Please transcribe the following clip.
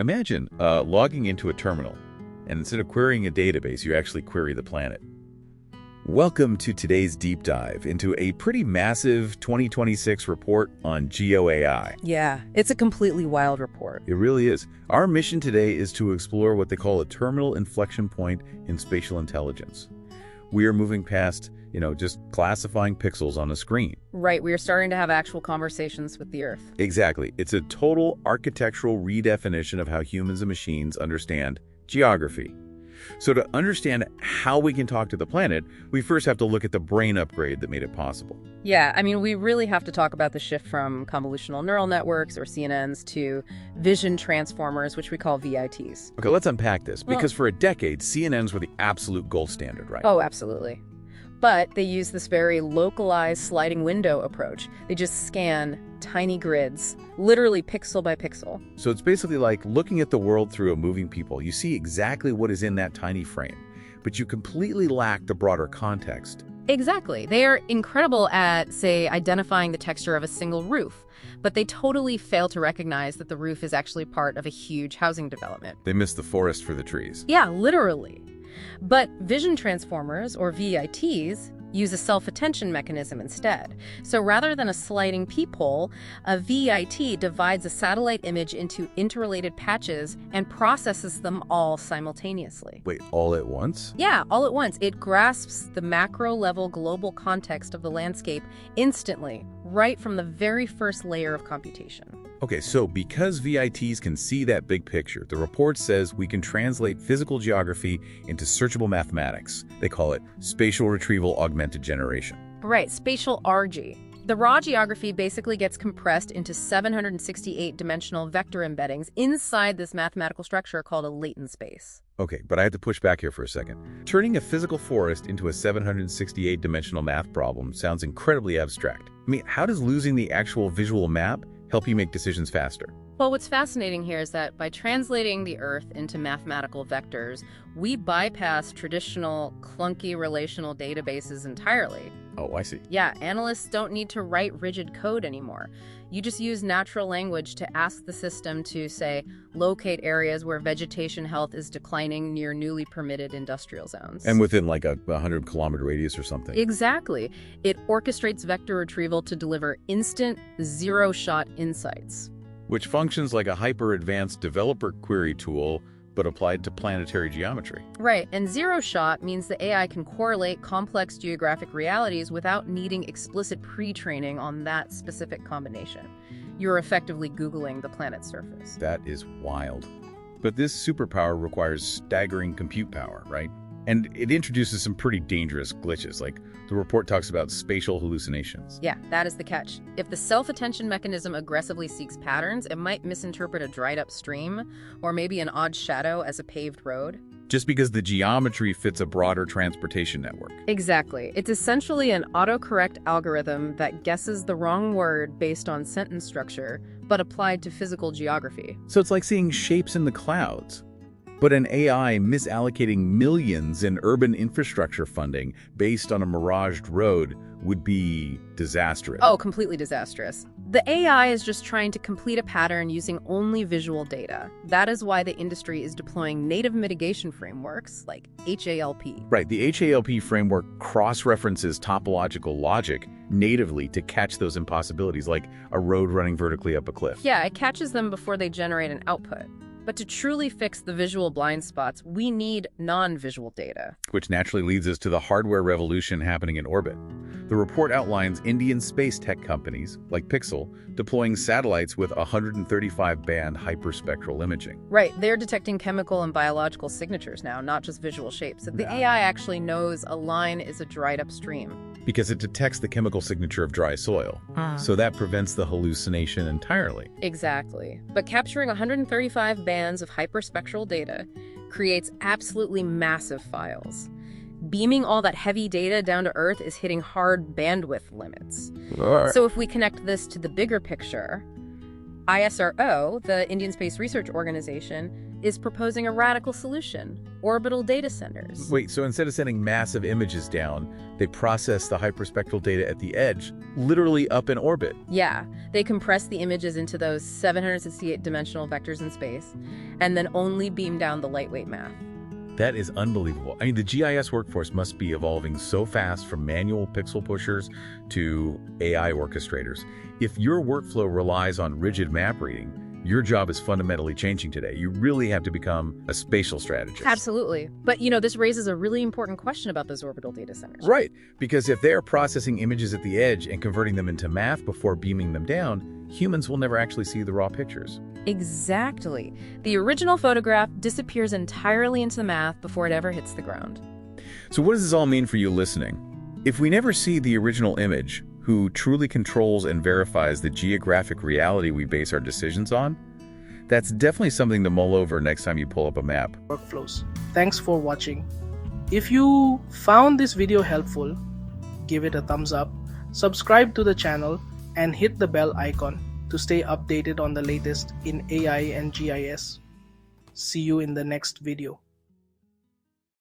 Imagine logging into a terminal, and instead of querying a database, you actually query the planet. Welcome to today's deep dive into a pretty massive 2026 report on GeoAI. Yeah, it's a completely wild report. It really is. Our mission today is to explore what they call a terminal inflection point in spatial intelligence. We are moving past, just classifying pixels on a screen. Right, we are starting to have actual conversations with the Earth. Exactly. It's a total architectural redefinition of how humans and machines understand geography. So to understand how we can talk to the planet, we first have to look at the brain upgrade that made it possible. Yeah, we really have to talk about the shift from convolutional neural networks, or CNNs, to vision transformers, which we call VITs. Okay, let's unpack this, because for a decade, CNNs were the absolute gold standard, right? Oh, absolutely. But they use this very localized sliding window approach. They just scan tiny grids, literally pixel by pixel. So it's basically like looking at the world through a moving peephole. You see exactly what is in that tiny frame, but you completely lack the broader context. Exactly. They are incredible at, say, identifying the texture of a single roof, but they totally fail to recognize that the roof is actually part of a huge housing development. They miss the forest for the trees. Yeah, literally. But vision transformers, or VITs, use a self-attention mechanism instead. So rather than a sliding peephole, a VIT divides a satellite image into interrelated patches and processes them all simultaneously. Wait, all at once? Yeah, all at once. It grasps the macro-level global context of the landscape instantly, right from the very first layer of computation. Okay, so because VITs can see that big picture, the report says we can translate physical geography into searchable mathematics. They call it spatial retrieval augmented generation. Right, spatial RAG. The raw geography basically gets compressed into 768-dimensional vector embeddings inside this mathematical structure called a latent space. Okay, but I have to push back here for a second. Turning a physical forest into a 768-dimensional math problem sounds incredibly abstract. How does losing the actual visual map help you make decisions faster? Well, what's fascinating here is that by translating the Earth into mathematical vectors, we bypass traditional, clunky relational databases entirely. Oh, I see. Yeah, analysts don't need to write rigid code anymore. You just use natural language to ask the system to, say, locate areas where vegetation health is declining near newly permitted industrial zones. And within like a 100-kilometer radius or something. Exactly. It orchestrates vector retrieval to deliver instant, zero-shot insights. Which functions like a hyper-advanced developer query tool, but applied to planetary geometry. Right, and zero-shot means the AI can correlate complex geographic realities without needing explicit pre-training on that specific combination. You're effectively Googling the planet's surface. That is wild. But this superpower requires staggering compute power, right? And it introduces some pretty dangerous glitches, like the report talks about spatial hallucinations. Yeah, that is the catch. If the self-attention mechanism aggressively seeks patterns, it might misinterpret a dried-up stream, or maybe an odd shadow as a paved road. Just because the geometry fits a broader transportation network. Exactly. It's essentially an autocorrect algorithm that guesses the wrong word based on sentence structure, but applied to physical geography. So it's like seeing shapes in the clouds. But an AI misallocating millions in urban infrastructure funding based on a miraged road would be disastrous. Oh, completely disastrous. The AI is just trying to complete a pattern using only visual data. That is why the industry is deploying native mitigation frameworks like HALP. Right, the HALP framework cross-references topological logic natively to catch those impossibilities, like a road running vertically up a cliff. Yeah, it catches them before they generate an output. But to truly fix the visual blind spots, we need non-visual data. Which naturally leads us to the hardware revolution happening in orbit. The report outlines Indian space tech companies, like Pixel, deploying satellites with 135-band hyperspectral imaging. Right, they're detecting chemical and biological signatures now, not just visual shapes. The AI actually knows a line is a dried-up stream. Because it detects the chemical signature of dry soil. So that prevents the hallucination entirely. Exactly. But capturing 135 bands of hyperspectral data creates absolutely massive files. Beaming all that heavy data down to Earth is hitting hard bandwidth limits. So if we connect this to the bigger picture, ISRO, the Indian Space Research Organization, is proposing a radical solution: orbital data centers. Wait, so instead of sending massive images down, they process the hyperspectral data at the edge, literally up in orbit. Yeah, they compress the images into those 768 dimensional vectors in space, and then only beam down the lightweight math. That is unbelievable. I mean, the GIS workforce must be evolving so fast from manual pixel pushers to AI orchestrators. If your workflow relies on rigid map reading, your job is fundamentally changing today. You really have to become a spatial strategist. Absolutely. But, this raises a really important question about those orbital data centers. Right, because if they're processing images at the edge and converting them into math before beaming them down, humans will never actually see the raw pictures. Exactly. The original photograph disappears entirely into the math before it ever hits the ground. So what does this all mean for you listening? If we never see the original image, who truly controls and verifies the geographic reality we base our decisions on? That's definitely something to mull over next time you pull up a map. Workflows. Thanks for watching. If you found this video helpful, give it a thumbs up, subscribe to the channel, and hit the bell icon to stay updated on the latest in AI and GIS. See you in the next video.